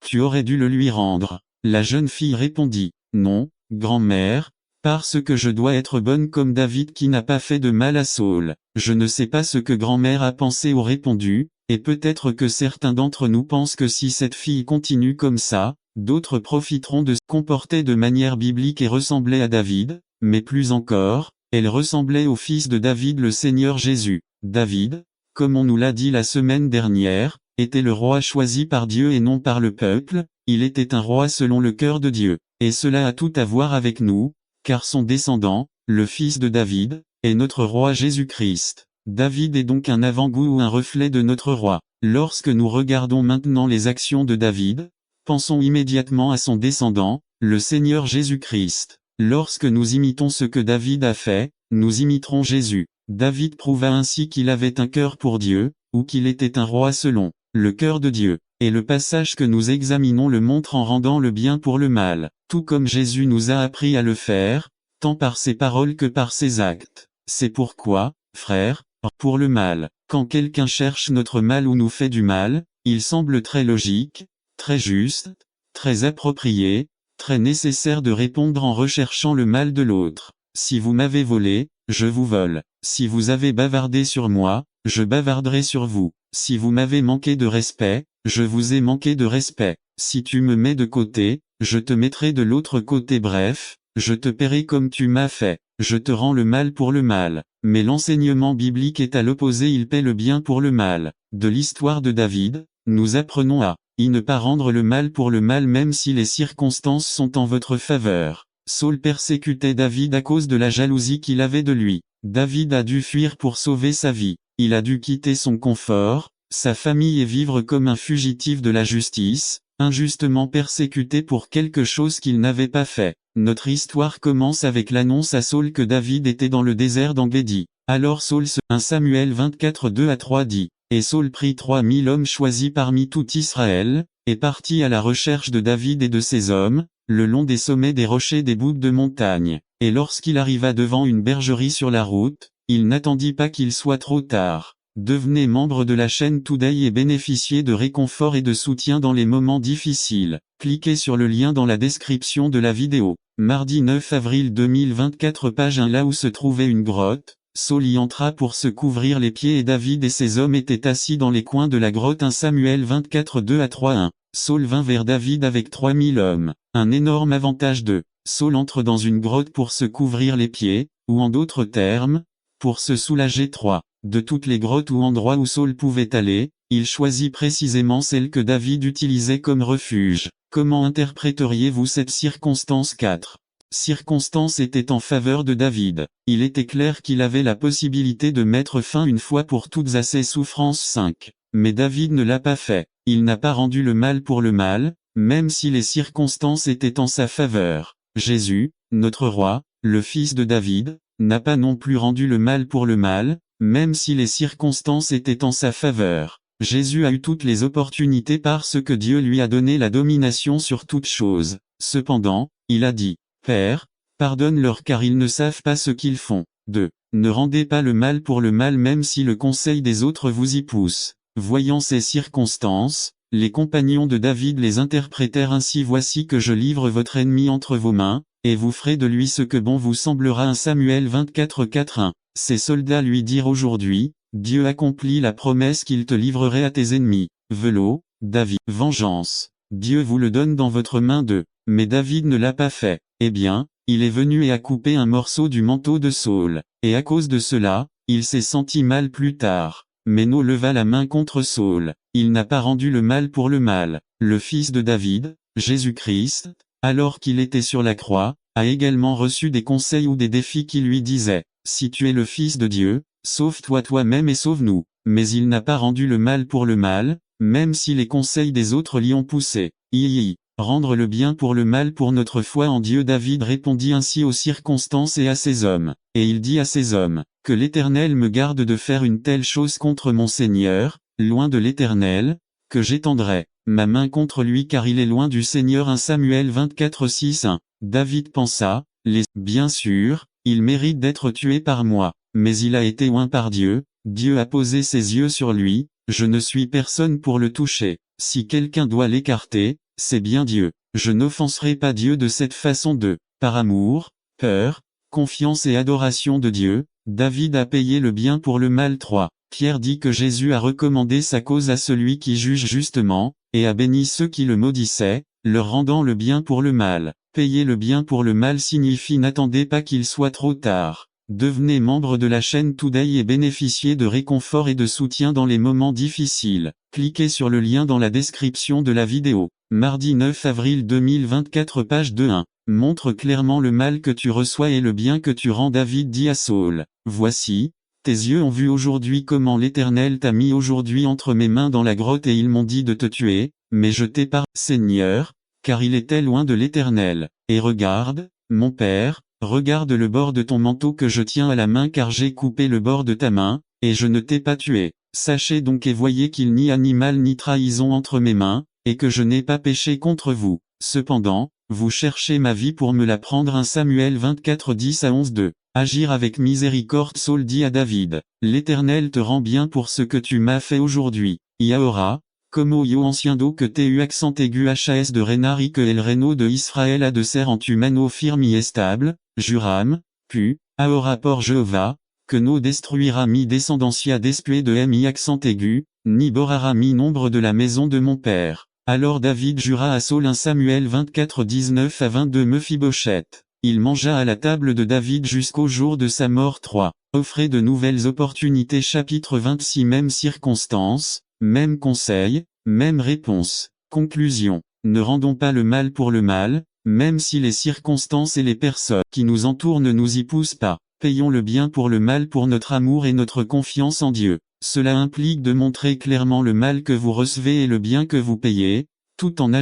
Tu aurais dû le lui rendre. La jeune fille répondit, non, grand-mère, parce que je dois être bonne comme David qui n'a pas fait de mal à Saül. Je ne sais pas ce que grand-mère a pensé ou répondu, et peut-être que certains d'entre nous pensent que si cette fille continue comme ça, d'autres profiteront de se comporter de manière biblique et ressembler à David, mais plus encore, elle ressemblait au fils de David, le Seigneur Jésus. David, comme on nous l'a dit la semaine dernière, était le roi choisi par Dieu et non par le peuple, il était un roi selon le cœur de Dieu. Et cela a tout à voir avec nous, car son descendant, le fils de David, est notre roi Jésus-Christ. David est donc un avant-goût ou un reflet de notre roi. Lorsque nous regardons maintenant les actions de David, pensons immédiatement à son descendant, le Seigneur Jésus-Christ. Lorsque nous imitons ce que David a fait, nous imiterons Jésus. David prouva ainsi qu'il avait un cœur pour Dieu, ou qu'il était un roi selon le cœur de Dieu. Et le passage que nous examinons le montre en rendant le bien pour le mal, tout comme Jésus nous a appris à le faire, tant par ses paroles que par ses actes. C'est pourquoi, frères, pour le mal, quand quelqu'un cherche notre mal ou nous fait du mal, il semble très logique, très juste, très approprié, très nécessaire de répondre en recherchant le mal de l'autre. Si vous m'avez volé, je vous vole. Si vous avez bavardé sur moi, je bavarderai sur vous. Si vous m'avez manqué de respect, je vous ai manqué de respect. Si tu me mets de côté, je te mettrai de l'autre côté. Bref, je te paierai comme tu m'as fait. Je te rends le mal pour le mal. Mais l'enseignement biblique est à l'opposé, il paie le bien pour le mal. De l'histoire de David, nous apprenons à ne pas rendre le mal pour le mal même si les circonstances sont en votre faveur. Saül persécutait David à cause de la jalousie qu'il avait de lui. David a dû fuir pour sauver sa vie. Il a dû quitter son confort, sa famille et vivre comme un fugitif de la justice, injustement persécuté pour quelque chose qu'il n'avait pas fait. Notre histoire commence avec l'annonce à Saül que David était dans le désert d'Engedi. Alors Saül 1 Samuel 24 2-3 dit, « Et Saül prit 3000 hommes choisis parmi tout Israël, et partit à la recherche de David et de ses hommes, le long des sommets des rochers des boucs de montagne. Et lorsqu'il arriva devant une bergerie sur la route, il n'attendit pas qu'il soit trop tard. Devenez membre de la chaîne Today et bénéficiez de réconfort et de soutien dans les moments difficiles. Cliquez sur le lien dans la description de la vidéo. Mardi 9 avril 2024 page 1 là où se trouvait une grotte, Saül y entra pour se couvrir les pieds et David et ses hommes étaient assis dans les coins de la grotte 1 Samuel 24 2-3 Saül vint vers David avec 3000 hommes. Un énorme avantage de Saül entre dans une grotte pour se couvrir les pieds, ou en d'autres termes, pour se soulager. De toutes les grottes ou endroits où Saül pouvait aller, il choisit précisément celle que David utilisait comme refuge. Comment interpréteriez-vous cette circonstance 4 Circonstance était en faveur de David. Il était clair qu'il avait la possibilité de mettre fin une fois pour toutes à ses souffrances 5. Mais David ne l'a pas fait. Il n'a pas rendu le mal pour le mal, même si les circonstances étaient en sa faveur. Jésus, notre roi, le fils de David, n'a pas non plus rendu le mal pour le mal, même si les circonstances étaient en sa faveur. Jésus a eu toutes les opportunités parce que Dieu lui a donné la domination sur toutes choses. Cependant, il a dit, « Père, pardonne-leur car ils ne savent pas ce qu'ils font. » 2. Ne rendez pas le mal pour le mal même si le conseil des autres vous y pousse. Voyant ces circonstances, les compagnons de David les interprétèrent ainsi. Voici que je livre votre ennemi entre vos mains, et vous ferez de lui ce que bon vous semblera. 1 Samuel 24 4 Ces soldats lui dirent aujourd'hui, Dieu accomplit la promesse qu'il te livrerait à tes ennemis. Velo, David, vengeance. Dieu vous le donne dans votre main 2. Mais David ne l'a pas fait. Eh bien, il est venu et a coupé un morceau du manteau de Saül. Et à cause de cela, il s'est senti mal plus tard. Méno leva la main contre Saül. Il n'a pas rendu le mal pour le mal. Le fils de David, Jésus-Christ, alors qu'il était sur la croix, a également reçu des conseils ou des défis qui lui disaient, « Si tu es le Fils de Dieu, sauve-toi toi-même et sauve-nous. » Mais il n'a pas rendu le mal pour le mal, même si les conseils des autres l'y ont poussé. Rendre le bien pour le mal pour notre foi en Dieu. David répondit ainsi aux circonstances et à ses hommes. Et il dit à ses hommes, « Que l'Éternel me garde de faire une telle chose contre mon Seigneur, loin de l'Éternel, que j'étendrai ma main contre lui car il est loin du Seigneur. 1 Samuel 24 6 David pensa, bien sûr, il mérite d'être tué par moi, mais il a été oint par Dieu, Dieu a posé ses yeux sur lui, je ne suis personne pour le toucher. Si quelqu'un doit l'écarter, c'est bien Dieu. Je n'offenserai pas Dieu de cette façon par amour, peur, confiance et adoration de Dieu, David a payé le bien pour le mal. 3. Pierre dit que Jésus a recommandé sa cause à celui qui juge justement, et a béni ceux qui le maudissaient, leur rendant le bien pour le mal. Payer le bien pour le mal signifie n'attendez pas qu'il soit trop tard. Devenez membre de la chaîne Today et bénéficiez de réconfort et de soutien dans les moments difficiles. Cliquez sur le lien dans la description de la vidéo. Mardi 9 avril 2024 page 2.1. Montre clairement le mal que tu reçois et le bien que tu rends. David dit à Saül. Voici, tes yeux ont vu aujourd'hui comment l'Éternel t'a mis aujourd'hui entre mes mains dans la grotte et ils m'ont dit de te tuer, mais je t'ai pardonné, Seigneur, car il était loin de l'Éternel. Et regarde, mon père, regarde le bord de ton manteau que je tiens à la main car j'ai coupé le bord de ta main, et je ne t'ai pas tué. Sachez donc et voyez qu'il n'y a ni mal ni trahison entre mes mains, et que je n'ai pas péché contre vous. Cependant, vous cherchez ma vie pour me la prendre. 1 Samuel 24 10 à 11 2. Agir avec miséricorde. Saül dit à David, l'Éternel te rend bien pour ce que tu m'as fait aujourd'hui. Yaora, como yo ancien do que tu accent aigu HAS de Renari que el Reno de Israël a de ser en tu mano firme et stable, Juram, pu, Aora por Jéhovah, que no destruira mi descendancia después de mi accent aigu, ni borrara mi nombre de la maison de mon père. Alors David jura à Saül. 1 Samuel 24 19 à 22 Mephibosheth. Il mangea à la table de David jusqu'au jour de sa mort. 3. Offrez de nouvelles opportunités. Chapitre 26. Même circonstance, même conseil, même réponse. Conclusion. Ne rendons pas le mal pour le mal, même si les circonstances et les personnes qui nous entourent ne nous y poussent pas. Payons le bien pour le mal pour notre amour et notre confiance en Dieu. Cela implique de montrer clairement le mal que vous recevez et le bien que vous payez, tout en agissant